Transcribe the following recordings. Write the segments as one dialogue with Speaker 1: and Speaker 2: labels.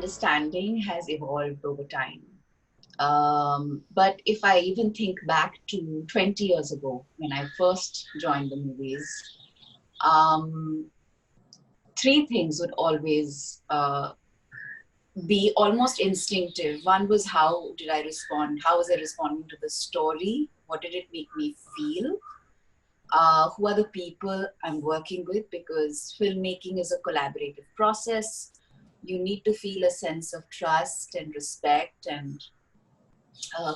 Speaker 1: understanding has evolved over time. But if I even think back to 20 years ago when I first joined the movies, um, three things would always be almost instinctive. One was, how did I respond? How was I responding to the story? What did it make me feel? Who are the people I'm working with? Because filmmaking is a collaborative process. You need to feel a sense of trust and respect and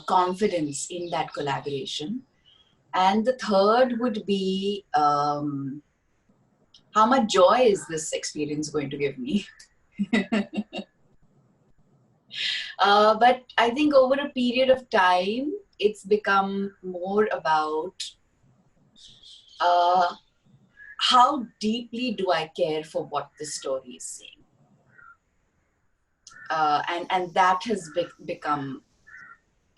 Speaker 1: confidence in that collaboration. And the third would be, how much joy is this experience going to give me? But I think over a period of time, it's become more about how deeply do I care for what the story is saying? And that has become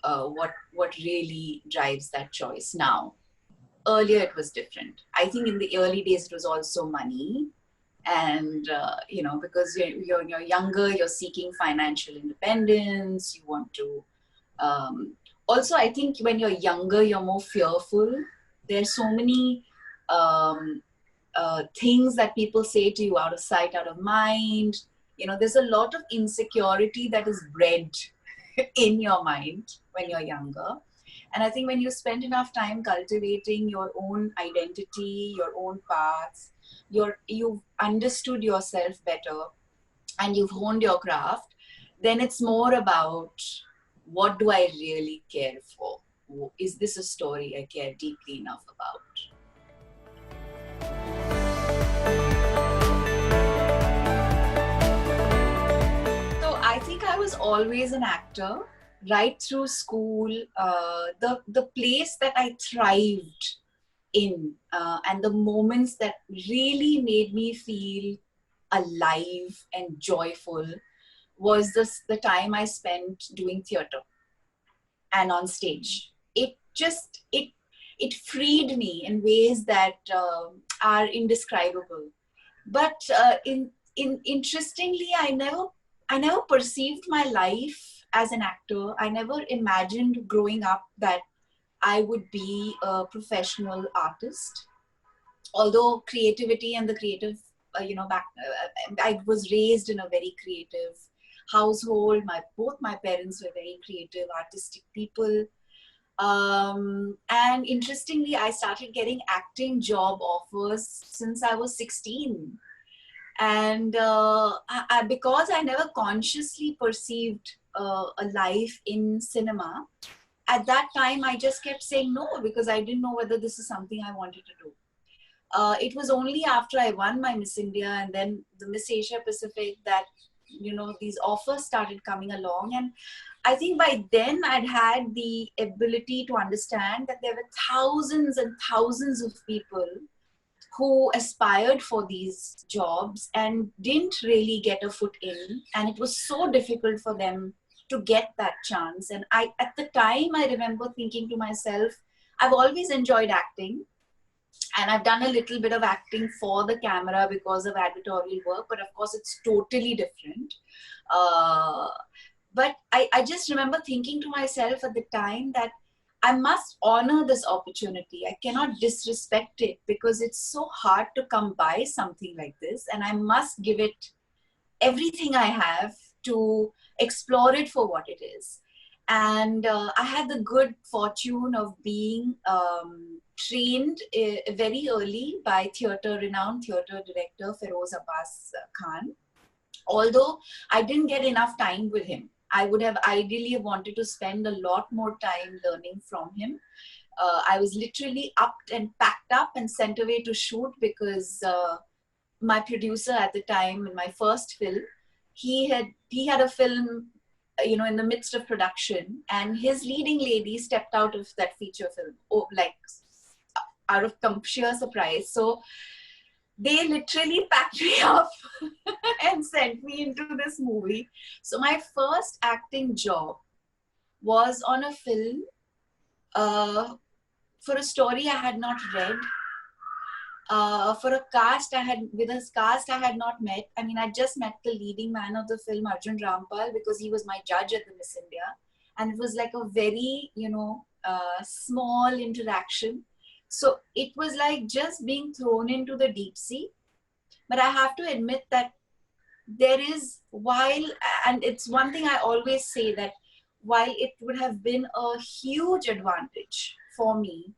Speaker 1: what really drives that choice now. Earlier, it was different. I think in the early days, it was also money. And, because when you're younger, you're seeking financial independence. You want to, also, I think when you're younger, you're more fearful. There's so many things that people say to you, out of sight, out of mind. There's a lot of insecurity that is bred in your mind when you're younger. And I think when you spend enough time cultivating your own identity, your own paths, you've understood yourself better and you've honed your craft, then it's more about, what do I really care for? Is this a story I care deeply enough about? So I think I was always an actor. Right through school, the place that I thrived in, and the moments that really made me feel alive and joyful was the time I spent doing theater and on stage. It freed me in ways that are indescribable. But interestingly, I never perceived my life as an actor. I never imagined growing up that I would be a professional artist. Although creativity and the creative, I was raised in a very creative household. Both my parents were very creative, artistic people. And interestingly, I started getting acting job offers since I was 16. And because I never consciously perceived a life in cinema, at that time I just kept saying no, because I didn't know whether this is something I wanted to do. It was only after I won my Miss India and then the Miss Asia Pacific that, these offers started coming along. And I think by then I'd had the ability to understand that there were thousands and thousands of people who aspired for these jobs and didn't really get a foot in. And it was so difficult for them to get that chance. And at the time, I remember thinking to myself, I've always enjoyed acting. And I've done a little bit of acting for the camera because of advertorial work, but of course it's totally different. But I just remember thinking to myself at the time that I must honor this opportunity. I cannot disrespect it because it's so hard to come by something like this. And I must give it everything I have to explore it for what it is. And I had the good fortune of being trained very early by renowned theater director Feroz Abbas Khan. Although I didn't get enough time with him. I would have ideally wanted to spend a lot more time learning from him. I was literally upped and packed up and sent away to shoot because my producer at the time in my first film, he had a film, in the midst of production, and his leading lady stepped out of that feature film, out of sheer surprise. So they literally packed me up and sent me into this movie. So my first acting job was on a film for a story I had not read. for a cast I had not met. I mean, I just met the leading man of the film, Arjun Rampal, because he was my judge at the Miss India. And it was like a very, small interaction. So it was like just being thrown into the deep sea. But I have to admit that there is, and it's one thing I always say, that while it would have been a huge advantage for me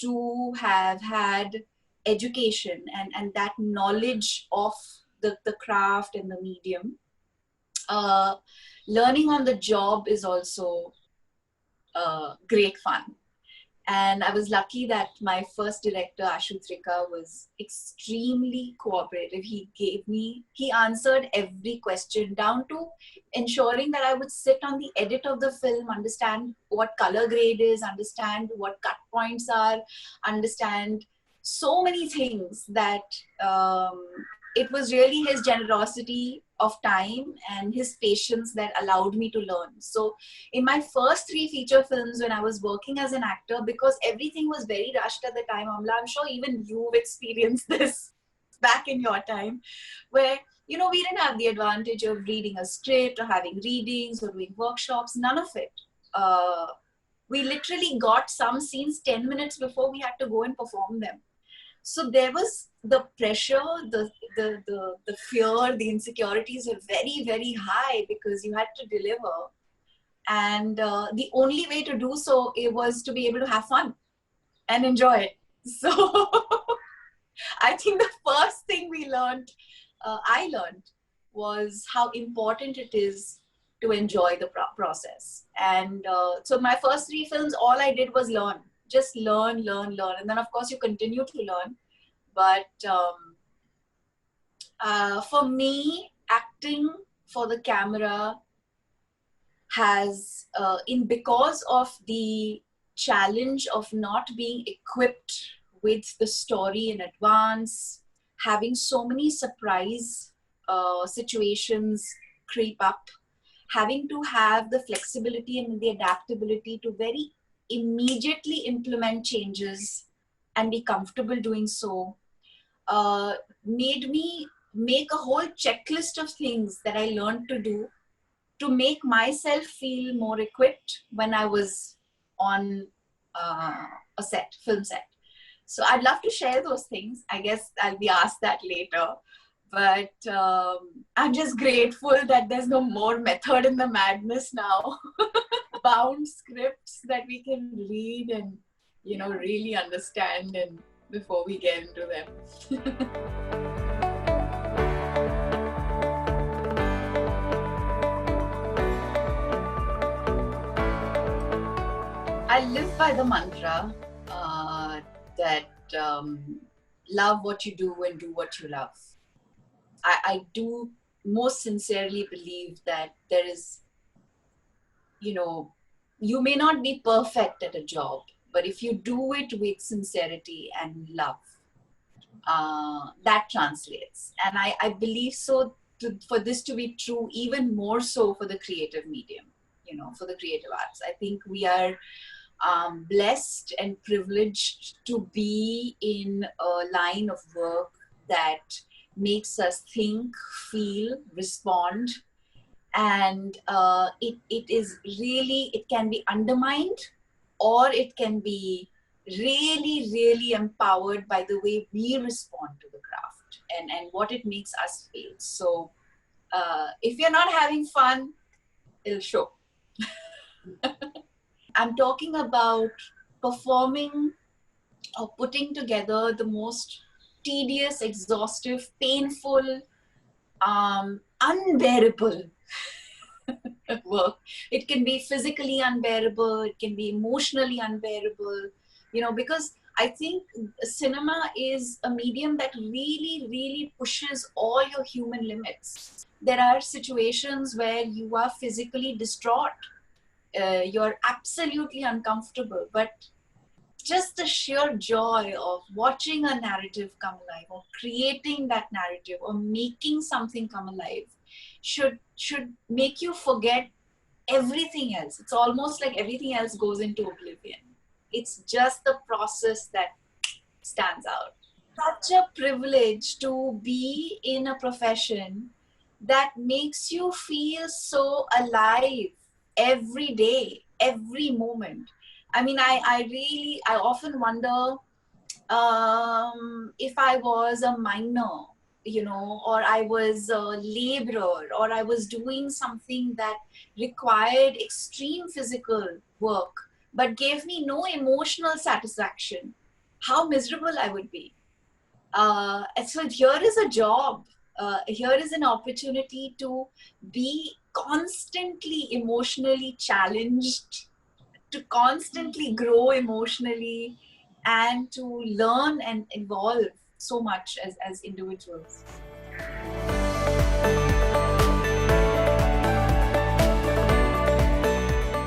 Speaker 1: to have had education and that knowledge of the craft and the medium, uh, learning on the job is also great fun. And I was lucky that my first director, Ashu Trika, was extremely cooperative. He answered every question, down to ensuring that I would sit on the edit of the film, understand what color grade is, understand what cut points are, understand so many things that it was really his generosity of time and his patience that allowed me to learn. So in my first 3 feature films, when I was working as an actor, because everything was very rushed at the time, Amla, I'm sure even you've experienced this back in your time, where, we didn't have the advantage of reading a script or having readings or doing workshops, none of it. We literally got some scenes 10 minutes before we had to go and perform them. So there was the pressure, the fear, the insecurities were very, very high because you had to deliver. And the only way to do so, it was to be able to have fun and enjoy it. So I think the first thing I learned, was how important it is to enjoy the process. And so my first 3 films, all I did was learn. Just learn. And then, of course, you continue to learn. But for me, acting for the camera has, because of the challenge of not being equipped with the story in advance, having so many surprise situations creep up, having to have the flexibility and the adaptability to very immediately implement changes and be comfortable doing so, made me make a whole checklist of things that I learned to do to make myself feel more equipped when I was on a film set. So I'd love to share those things. I guess I'll be asked that later. But I'm just grateful that there's no more method in the madness now. Bound scripts that we can read and, really understand and before we get into them. I live by the mantra that love what you do and do what you love. I do most sincerely believe that there is, you may not be perfect at a job, but if you do it with sincerity and love, that translates. And I believe so for this to be true, even more so for the creative medium, for the creative arts. I think we are blessed and privileged to be in a line of work that makes us think, feel, respond. And it can be undermined, or it can be really, really empowered by the way we respond to the craft and what it makes us feel. So if you're not having fun, it'll show. I'm talking about performing or putting together the most tedious, exhaustive, painful, unbearable work. It can be physically unbearable, it can be emotionally unbearable, because I think cinema is a medium that really, really pushes all your human limits. There are situations where you are physically distraught, you're absolutely uncomfortable, but just the sheer joy of watching a narrative come alive, or creating that narrative, or making something come alive should make you forget everything else. It's almost like everything else goes into oblivion. It's just the process that stands out. such a privilege to be in a profession that makes you feel so alive every day, every moment. I mean, I often wonder if I was a miner, or I was a laborer, or I was doing something that required extreme physical work but gave me no emotional satisfaction, how miserable I would be. And so here is a job. Here is an opportunity to be constantly emotionally challenged, to constantly grow emotionally, and to learn and evolve so much as individuals.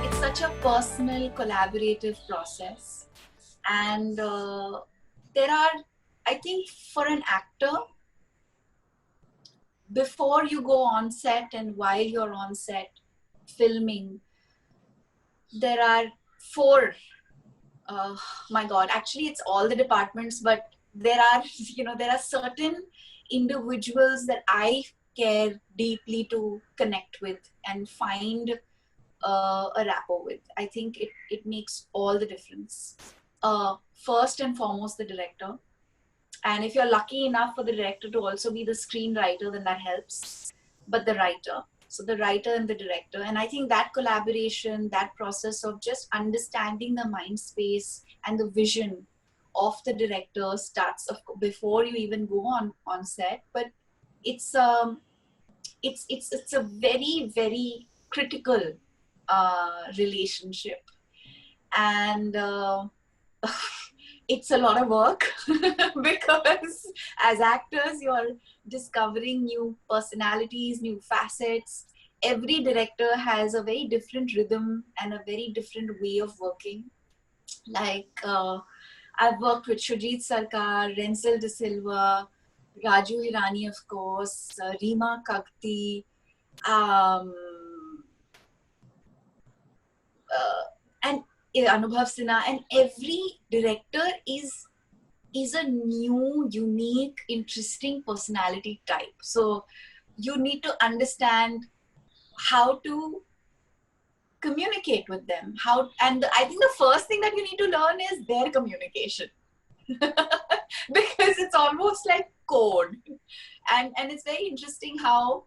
Speaker 1: It's such a personal, collaborative process. And there are, I think, for an actor, before you go on set and while you're on set filming, there are four, my God, actually it's all the departments, but there are, there are certain individuals that I care deeply to connect with and find a rapport with. I think it makes all the difference. First and foremost, the director. And if you're lucky enough for the director to also be the screenwriter, then that helps. But the writer, so the writer and the director. And I think that collaboration, that process of just understanding the mind space and the vision of the director starts before you even go on set. But it's it's a very, very critical relationship. And it's a lot of work because as actors you're discovering new personalities, new facets. Every director has a very different rhythm and a very different way of working. Like I've worked with Shujit Sarkar, Renzel De Silva, Raju Hirani, of course, Reema Kakti, um, and Anubhav Sinha, and every director is a new, unique, interesting personality type. So you need to understand how to communicate with them. And I think the first thing that you need to learn is their communication. Because it's almost like code. And it's very interesting how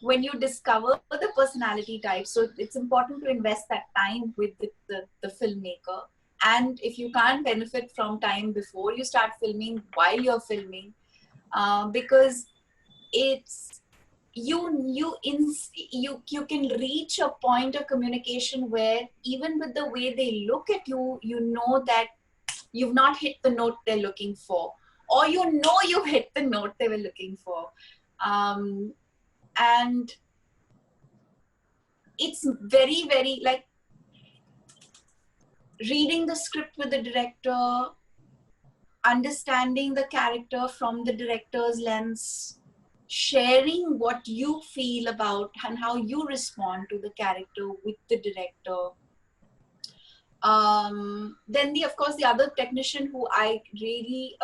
Speaker 1: when you discover the personality type, so it's important to invest that time with the filmmaker. And if you can't benefit from time before you start filming, while you're filming, because it's you can reach a point of communication where even with the way they look at you, you know that you've not hit the note they're looking for, or you've hit the note they were looking for. And it's very, very like reading the script with the director, understanding the character from the director's lens, sharing what you feel about and how you respond to the character with the director. Then of course the other technician who I really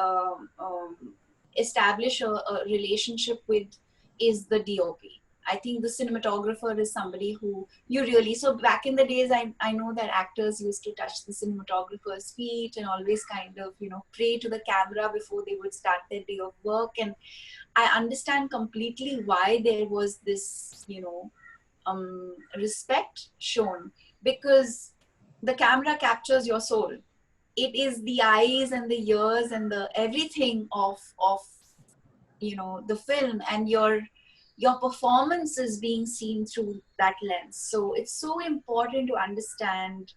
Speaker 1: establish a relationship with is the DOP. I think the cinematographer is somebody who you really, so back in the days, I know that actors used to touch the cinematographer's feet and always kind of, pray to the camera before they would start their day of work. And I understand completely why there was this, respect shown, because the camera captures your soul. It is the eyes and the ears and the everything of the film, and your performance is being seen through that lens. So it's so important to understand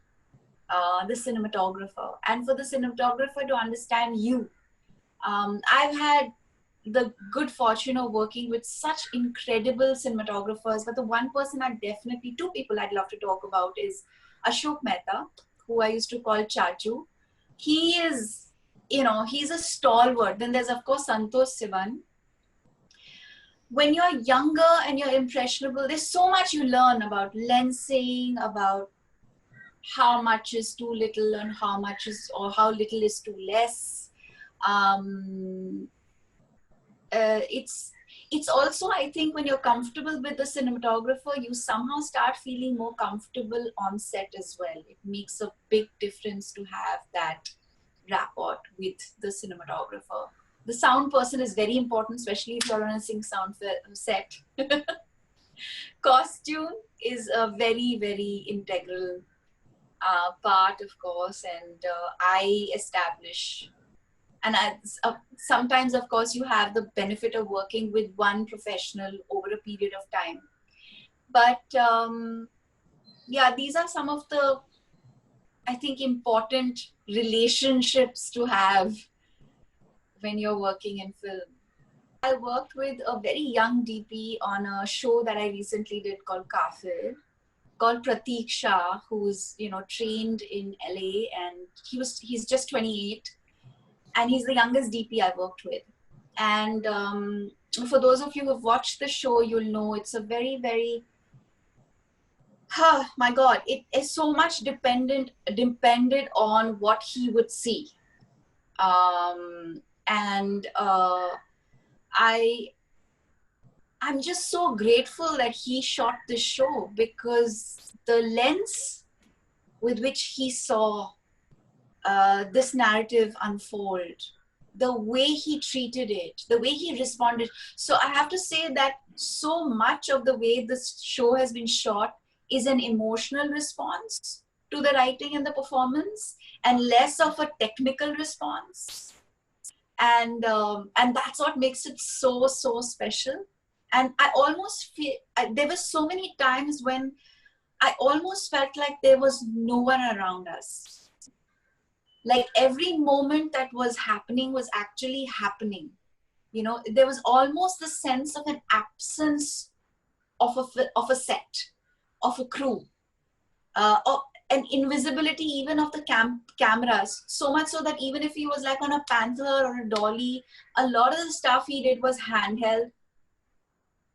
Speaker 1: the cinematographer, and for the cinematographer to understand you. I've had the good fortune of working with such incredible cinematographers, but the one person two people I'd love to talk about is Ashok Mehta, who I used to call Chachu. He is, he's a stalwart. Then there's of course Santosh Sivan. When you're younger and you're impressionable, there's so much you learn about lensing, about how much is too little and how little is too less. It's also, I think, when you're comfortable with the cinematographer, you somehow start feeling more comfortable on set as well. It makes a big difference to have that rapport with the cinematographer. The sound person is very important, especially if you're on a sync sound set. Costume is a very, very integral part, of course, and I establish. And sometimes, of course, you have the benefit of working with one professional over a period of time. But yeah, these are some of the, I think, important relationships to have when you're working in film. I worked with a very young DP on a show that I recently did called Kafir, called Pratik Shah, who's, you know, trained in LA, and he's just 28. And he's the youngest DP I worked with. And for those of you who have watched the show, you'll know it's a very, very, my God, it is so much depended on what he would see. And I'm just so grateful that he shot this show, because the lens with which he saw this narrative unfold, the way he treated it, the way he responded. So I have to say that so much of the way this show has been shot is an emotional response to the writing and the performance, and less of a technical response. And that's what makes it so, so special. And I almost feel, there were so many times when I almost felt like there was no one around us. Like every moment that was happening was actually happening. You know, there was almost the sense of an absence of a set, of a crew, of an invisibility even of the cameras. So much so that even if he was like on a Panther or a dolly, a lot of the stuff he did was handheld,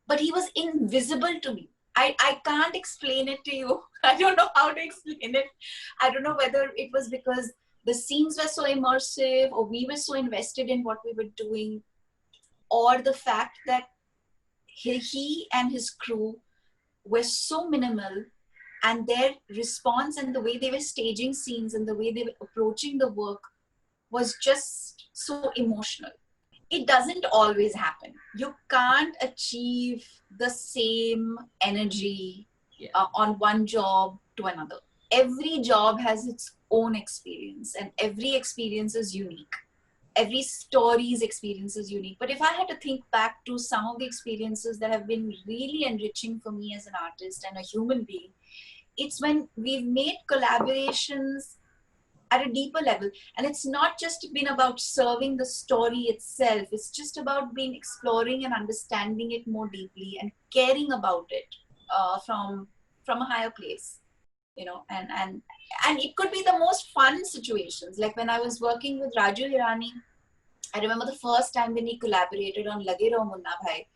Speaker 1: but he was invisible to me. I can't explain it to you. I don't know how to explain it. I don't know whether it was because the scenes were so immersive, or we were so invested in what we were doing, or the fact that he and his crew were so minimal, and their response and the way they were staging scenes and the way they were approaching the work was just so emotional. It doesn't always happen. You can't achieve the same energy on one job to another. Every job has its own experience, and every experience is unique. Every story's experience is unique. But if I had to think back to some of the experiences that have been really enriching for me as an artist and a human being, it's when we've made collaborations at a deeper level. And it's not just been about serving the story itself. It's just about being exploring and understanding it more deeply and caring about it from a higher place. You know, and it could be the most fun situations. Like when I was working with Raju Hirani, I remember the first time when he collaborated on Lage Raho Munna Bhai.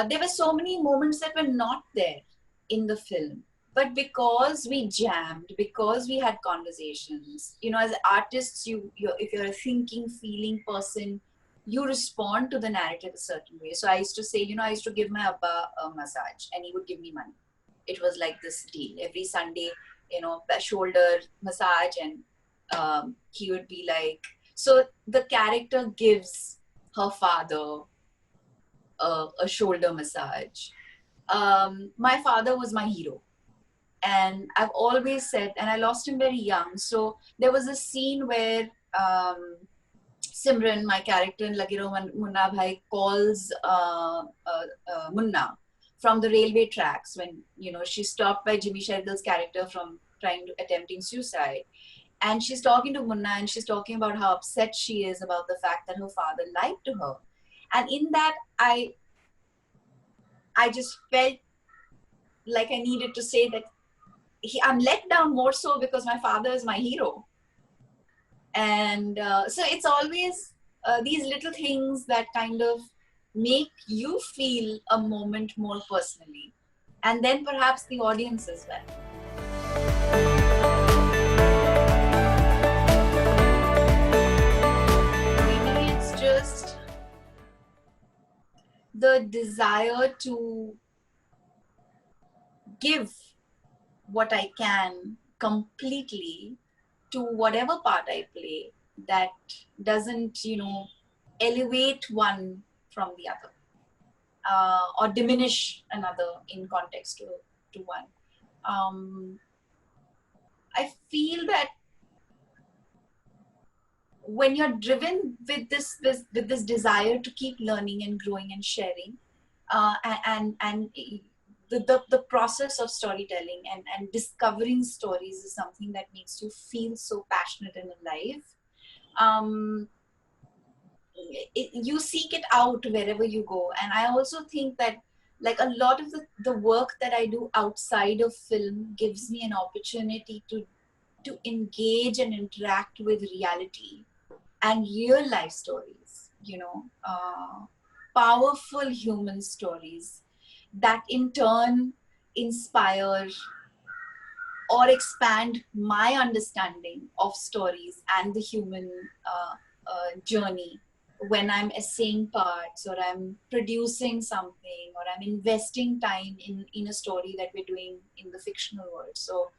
Speaker 1: There were so many moments that were not there in the film, but because we jammed, because we had conversations, you know, as artists, if you're a thinking, feeling person, you respond to the narrative a certain way. So I used to say, you know, I used to give my Abba a massage and he would give me money. It was like this deal. Every Sunday, you know, a shoulder massage, and he would be like, so the character gives her father a shoulder massage. My father was my hero. And I've always said, and I lost him very young. So there was a scene where Simran, my character in Lage Raho Munna Bhai, calls Munna from the railway tracks when, you know, she's stopped by Jimmy Shergill's character from attempting suicide. And she's talking to Munna, and she's talking about how upset she is about the fact that her father lied to her. And in that, I just felt like I needed to say that I'm let down more so because my father is my hero. And so it's always these little things that kind of make you feel a moment more personally, and then perhaps the audience as well. the desire to give what I can completely to whatever part I play that doesn't, elevate one from the other, or diminish another in context to one. I feel that when you're driven with this desire to keep learning and growing and sharing, and the process of storytelling and discovering stories is something that makes you feel so passionate and alive. You seek it out wherever you go. And I also think that, like, a lot of the work that I do outside of film gives me an opportunity to engage and interact with reality and real life stories, powerful human stories that in turn inspire or expand my understanding of stories and the human journey when I'm essaying parts, or I'm producing something, or I'm investing time in a story that we're doing in the fictional world. So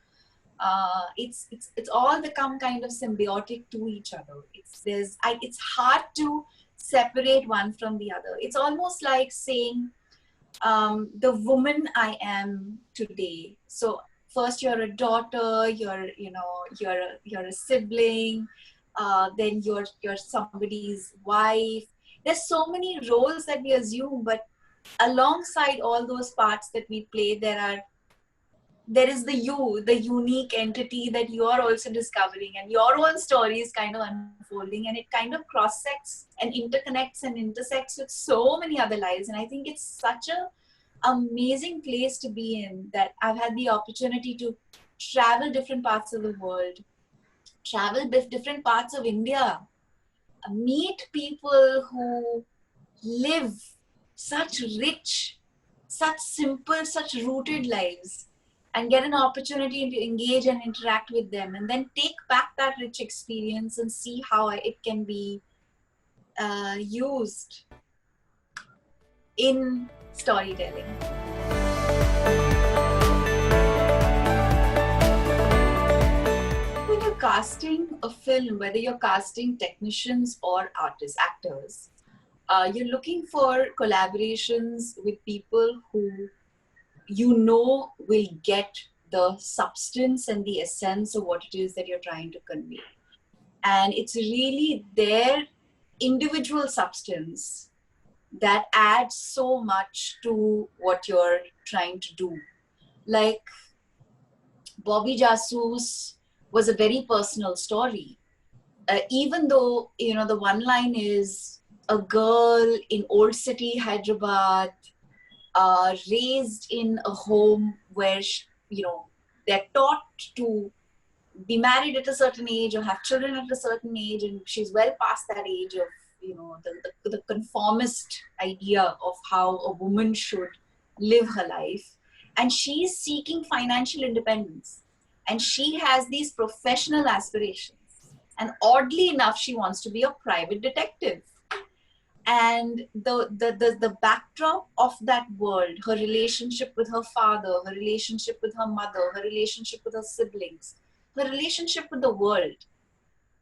Speaker 1: it's all become kind of symbiotic to each other. It's hard to separate one from the other. It's almost like saying, the woman I am today. So first you're a daughter, you're a sibling, then you're somebody's wife. There's so many roles that we assume, but alongside all those parts that we play, there is the unique entity that you are also discovering, and your own story is kind of unfolding, and it kind of cross-sects and interconnects and intersects with so many other lives. And I think it's such a amazing place to be in, that I've had the opportunity to travel different parts of the world, travel different parts of India, meet people who live such rich, such simple, such rooted lives, and get an opportunity to engage and interact with them, and then take back that rich experience and see how it can be used in storytelling. When you're casting a film, whether you're casting technicians or artists, actors, you're looking for collaborations with people who will get the substance and the essence of what it is that you're trying to convey. And it's really their individual substance that adds so much to what you're trying to do. Like, Bobby Jasus was a very personal story. Even though, the one line is a girl in old city Hyderabad, raised in a home where, they're taught to be married at a certain age or have children at a certain age, and she's well past that age of, the conformist idea of how a woman should live her life. And she's seeking financial independence, and she has these professional aspirations. And oddly enough, she wants to be a private detective. And the backdrop of that world, her relationship with her father, her relationship with her mother, her relationship with her siblings, her relationship with the world.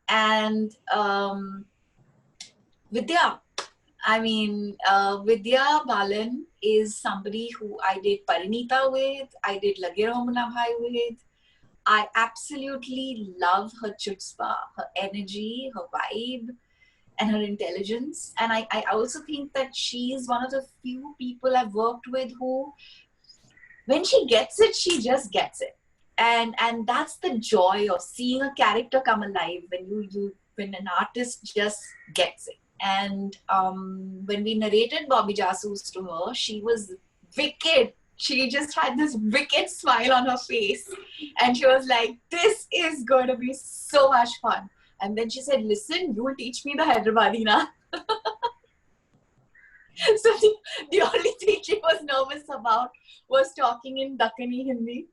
Speaker 1: And Vidya, Vidya Balan is somebody who I did Parinita with, I did Lage Raho Munna Bhai with. I absolutely love her chutzpah, her energy, her vibe, and her intelligence. And I also think that she is one of the few people I've worked with who, when she gets it, she just gets it. And that's the joy of seeing a character come alive when an artist just gets it. And when we narrated Bobby Jasus to her, she was wicked. She just had this wicked smile on her face. And she was like, this is going to be so much fun. And then she said, listen, you'll teach me the Hyderabadi na. So the only thing she was nervous about was talking in Dakkani Hindi.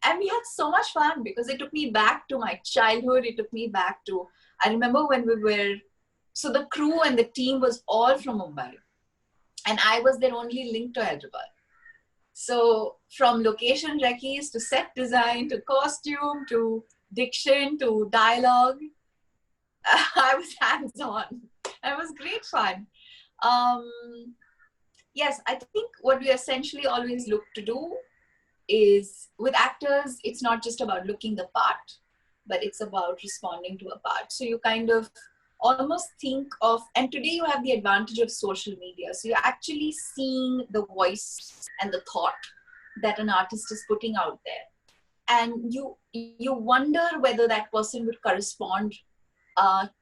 Speaker 1: And we had so much fun because it took me back to my childhood. It took me back to, I remember when so the crew and the team was all from Mumbai. And I was their only link to Hyderabad. So from location recce's to set design to costume to diction to dialogue, I was hands-on. It was great fun. Yes, I think what we essentially always look to do is, with actors, it's not just about looking the part, but it's about responding to a part. So you kind of almost think of, and today you have the advantage of social media. So you're actually seeing the voice and the thought that an artist is putting out there. And you wonder whether that person would correspond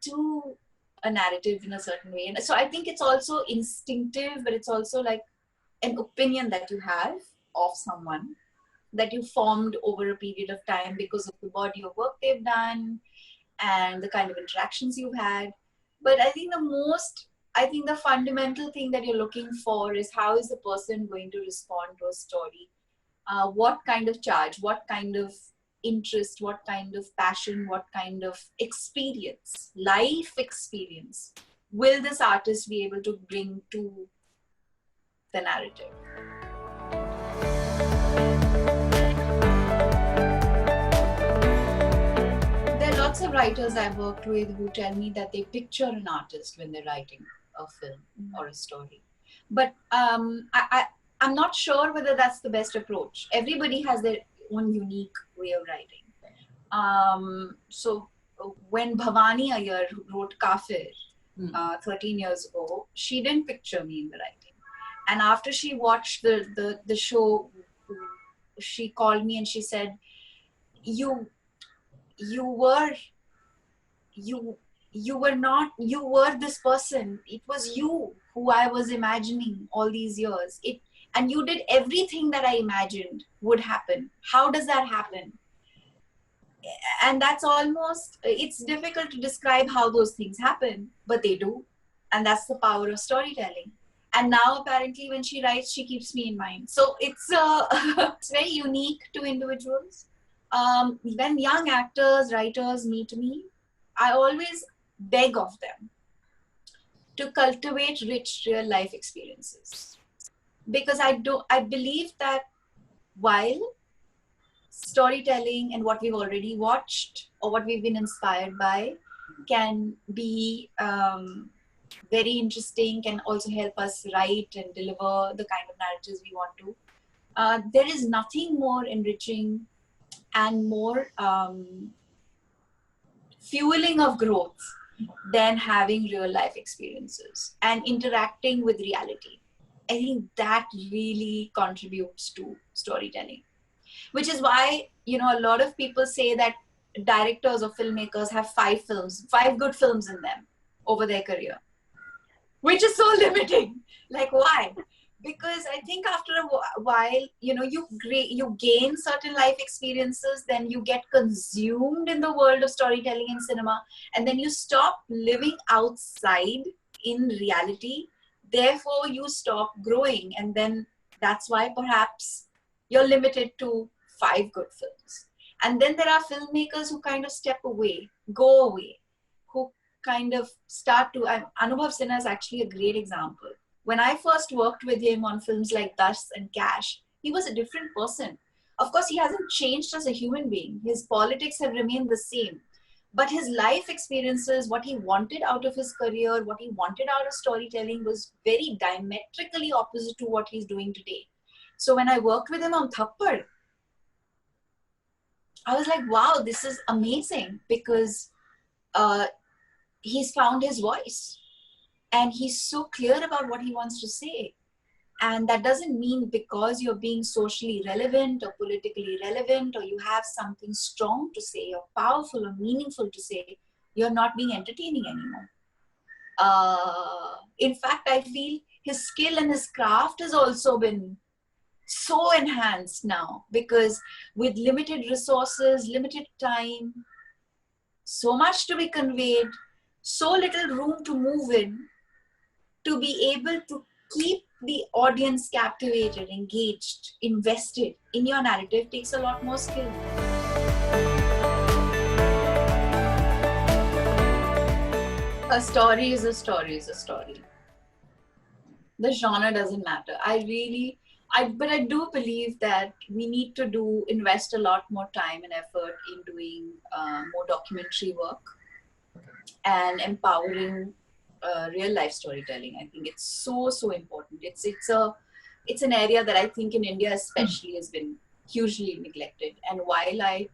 Speaker 1: to a narrative in a certain way. And so I think it's also instinctive, but it's also like an opinion that you have of someone that you formed over a period of time because of the body of work they've done and the kind of interactions you've had. But I think the fundamental thing that you're looking for is, how is the person going to respond to a story? What kind of charge, what kind of interest, what kind of passion, what kind of experience, life experience will this artist be able to bring to the narrative? There are lots of writers I've worked with who tell me that they picture an artist when they're writing a film or a story. But I'm not sure whether that's the best approach. Everybody has their own unique way of writing. So when Bhavani Iyer wrote Kafir 13 years ago, she didn't picture me in the writing. And after she watched the show, she called me and she said, you were this person. It was you who I was imagining all these years. And you did everything that I imagined would happen. How does that happen? And that's almost, it's difficult to describe how those things happen, but they do. And that's the power of storytelling. And now apparently when she writes, she keeps me in mind. So it's it's very unique to individuals. When young actors, writers meet me, I always beg of them to cultivate rich real life experiences. Because I believe that while storytelling and what we've already watched or what we've been inspired by can be very interesting, can also help us write and deliver the kind of narratives we want to, there is nothing more enriching and more fueling of growth than having real life experiences and interacting with reality. I think that really contributes to storytelling, which is why, a lot of people say that directors or filmmakers have 5 good films in them over their career, which is so limiting. Like, why? Because I think after a while, you gain certain life experiences, then you get consumed in the world of storytelling and cinema, and then you stop living outside in reality. Therefore, you stop growing. And then that's why perhaps you're limited to 5 good films. And then there are filmmakers who kind of step away, go away, who kind of start to, Anubhav Sinha is actually a great example. When I first worked with him on films like Dust and Cash, he was a different person. Of course, he hasn't changed as a human being. His politics have remained the same. But his life experiences, what he wanted out of his career, what he wanted out of storytelling was very diametrically opposite to what he's doing today. So when I worked with him on Thappad, I was like, wow, this is amazing, because he's found his voice and he's so clear about what he wants to say. And that doesn't mean because you're being socially relevant or politically relevant or you have something strong to say or powerful or meaningful to say, you're not being entertaining anymore. In fact, I feel his skill and his craft has also been so enhanced now, because with limited resources, limited time, so much to be conveyed, so little room to move in, to be able to keep the audience captivated, engaged, invested in your narrative takes a lot more skill. A story is a story is a story. The genre doesn't matter. But I do believe that we need to invest a lot more time and effort in doing more documentary work and empowering real life storytelling. I think it's so important. It's an area that I think in India especially has been hugely neglected. And while I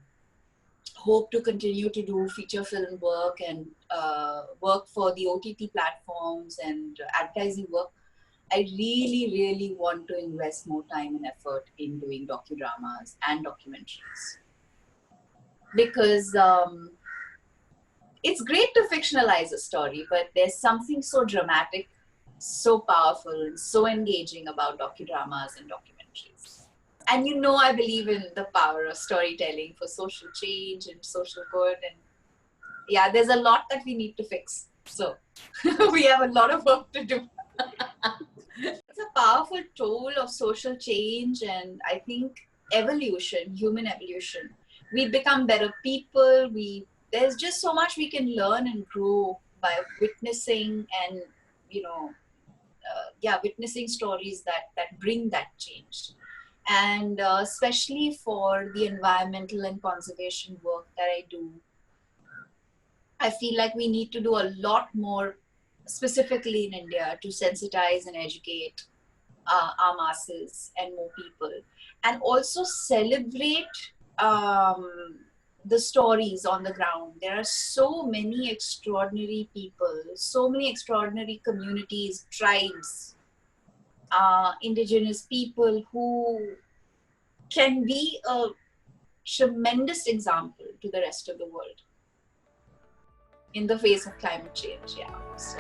Speaker 1: hope to continue to do feature film work and work for the OTT platforms and advertising work, I really want to invest more time and effort in doing docudramas and documentaries, because it's great to fictionalize a story, but there's something so dramatic, so powerful, and so engaging about docudramas and documentaries. And I believe in the power of storytelling for social change and social good. And yeah, there's a lot that we need to fix. So we have a lot of work to do. It's a powerful tool of social change, and I think evolution, human evolution. We become better people. There's just so much we can learn and grow by witnessing and witnessing stories that bring that change. And especially for the environmental and conservation work that I do, I feel like we need to do a lot more, specifically in India, to sensitize and educate our masses and more people, and also celebrate the stories on the ground. There are so many extraordinary people, so many extraordinary communities, tribes, indigenous people who can be a tremendous example to the rest of the world in the face of climate change. Yeah. So.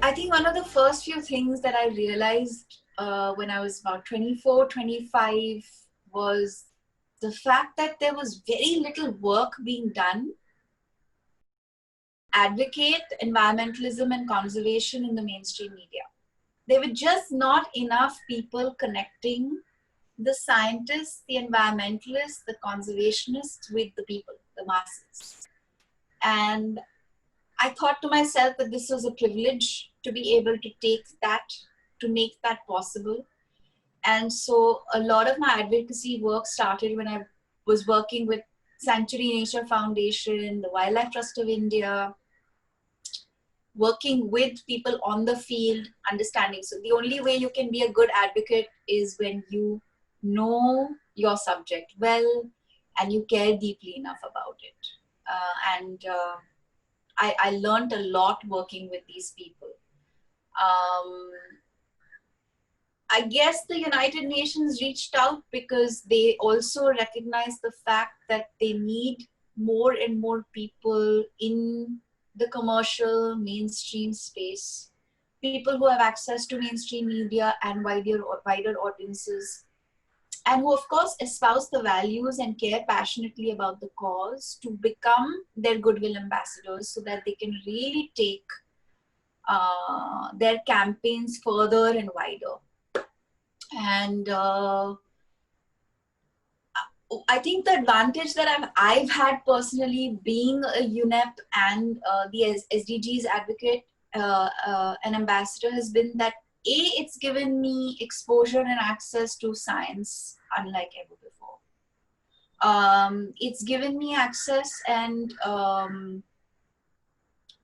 Speaker 1: I think one of the first few things that I realized when I was about 24, 25 was the fact that there was very little work being done advocate environmentalism and conservation in the mainstream media. There were just not enough people connecting the scientists, the environmentalists, the conservationists with the people, the masses. And I thought to myself that this was a privilege to be able to take that, to make that possible. And so a lot of my advocacy work started when I was working with Sanctuary Nature Foundation, the Wildlife Trust of India, working with people on the field, understanding. So the only way you can be a good advocate is when you know your subject well and you care deeply enough about it. I learned a lot working with these people. I guess the United Nations reached out because they also recognize the fact that they need more and more people in the commercial mainstream space, people who have access to mainstream media and wider audiences, and who of course espouse the values and care passionately about the cause, to become their goodwill ambassadors so that they can really take their campaigns further and wider. And I think the advantage that I've had personally, being a UNEP and the SDGs advocate, an ambassador, has been that it's given me exposure and access to science unlike ever before. It's given me access and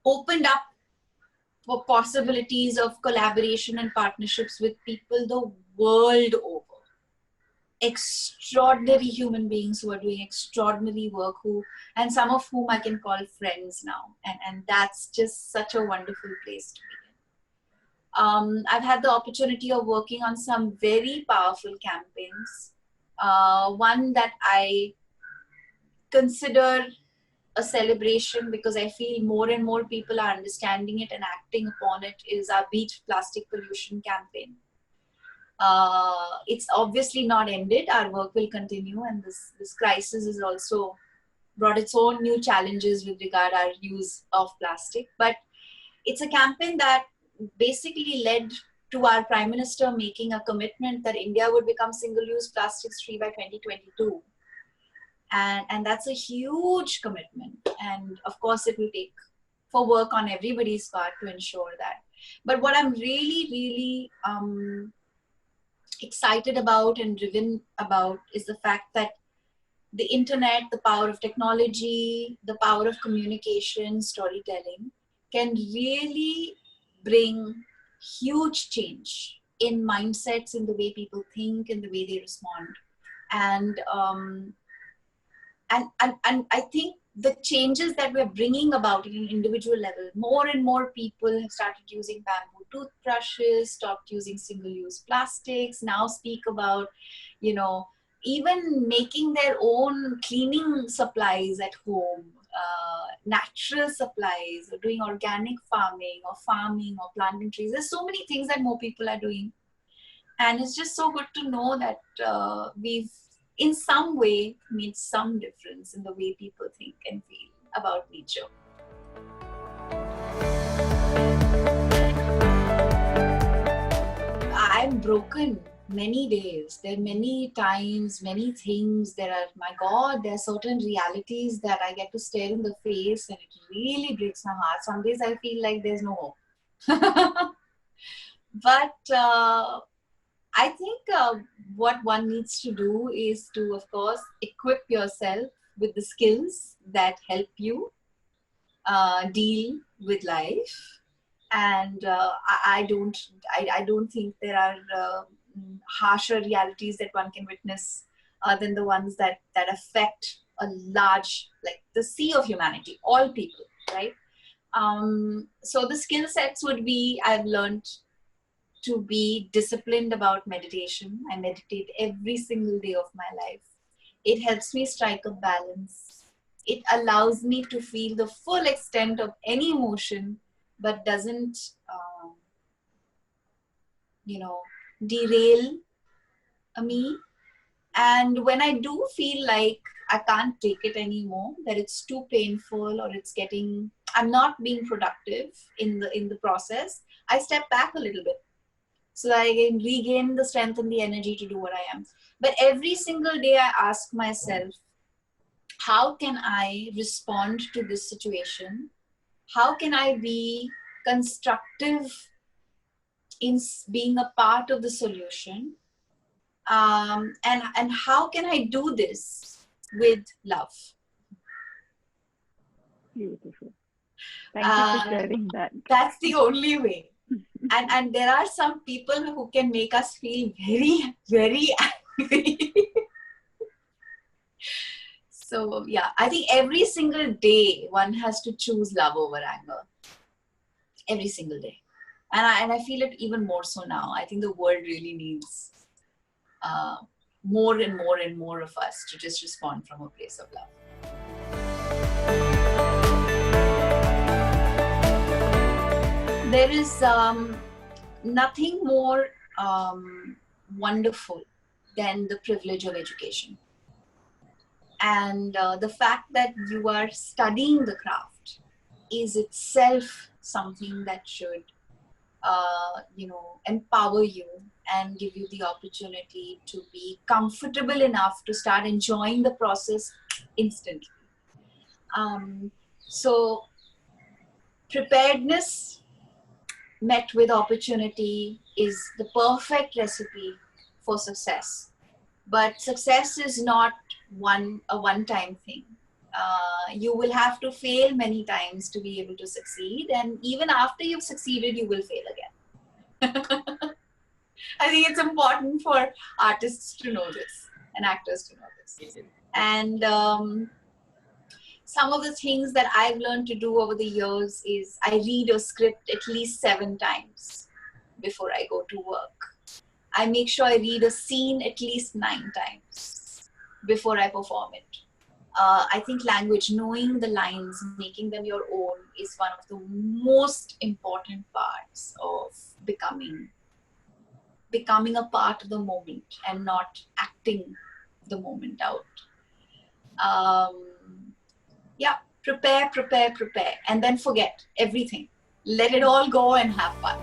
Speaker 1: opened up for possibilities of collaboration and partnerships with people the world over. Extraordinary human beings who are doing extraordinary work, and some of whom I can call friends now. And that's just such a wonderful place to be in. I've had the opportunity of working on some very powerful campaigns. One that I consider a celebration because I feel more and more people are understanding it and acting upon it is our beach plastic pollution campaign. It's obviously not ended. Our work will continue, and this crisis has also brought its own new challenges with regard to our use of plastic. But it's a campaign that basically led to our Prime Minister making a commitment that India would become single-use plastics free by 2022. And that's a huge commitment. And of course, it will take for work on everybody's part to ensure that. But what I'm really, really excited about and driven about is the fact that the internet, the power of technology, the power of communication, storytelling can really bring huge change in mindsets, in the way people think, in the way they respond. And I think the changes that we're bringing about at an individual level, more and more people have started using bamboo toothbrushes, stopped using single-use plastics, now speak about, even making their own cleaning supplies at home, natural supplies, or doing organic farming or planting trees. There's so many things that more people are doing. And it's just so good to know that we've in some way made some difference in the way people think and feel about nature. I'm broken many days. There are many times, many things. My God, there are certain realities that I get to stare in the face, and it really breaks my heart. Some days I feel like there's no hope. But I think what one needs to do is to, of course, equip yourself with the skills that help you deal with life. And I don't think there are harsher realities that one can witness than the ones that affect a large, like the sea of humanity, all people, right? So the skill sets would be, I've learned to be disciplined about meditation. I meditate every single day of my life. It helps me strike a balance. It allows me to feel the full extent of any emotion, but doesn't, derail me. And when I do feel like I can't take it anymore, that it's too painful or I'm not being productive in the process, I step back a little bit, so that I can regain the strength and the energy to do what I am. But every single day I ask myself, how can I respond to this situation? How can I be constructive in being a part of the solution? And how can I do this with love?
Speaker 2: Beautiful. Thank you for sharing that.
Speaker 1: That's the only way. And there are some people who can make us feel very, very angry. So yeah, I think every single day one has to choose love over anger. Every single day. And I feel it even more so now. I think the world really needs more and more and more of us to just respond from a place of love. There is nothing more wonderful than the privilege of education. And the fact that you are studying the craft is itself something that should, empower you and give you the opportunity to be comfortable enough to start enjoying the process instantly. So preparedness met with opportunity is the perfect recipe for success. But success is not a one-time thing. You will have to fail many times to be able to succeed. And even after you've succeeded, you will fail again. I think it's important for artists to know this and actors to know this. And some of the things that I've learned to do over the years is I read a script at least 7 times before I go to work. I make sure I read a scene at least 9 times before I perform it. I think language, knowing the lines, making them your own is one of the most important parts of becoming a part of the moment and not acting the moment out. Prepare, and then forget everything. Let it all go and have fun.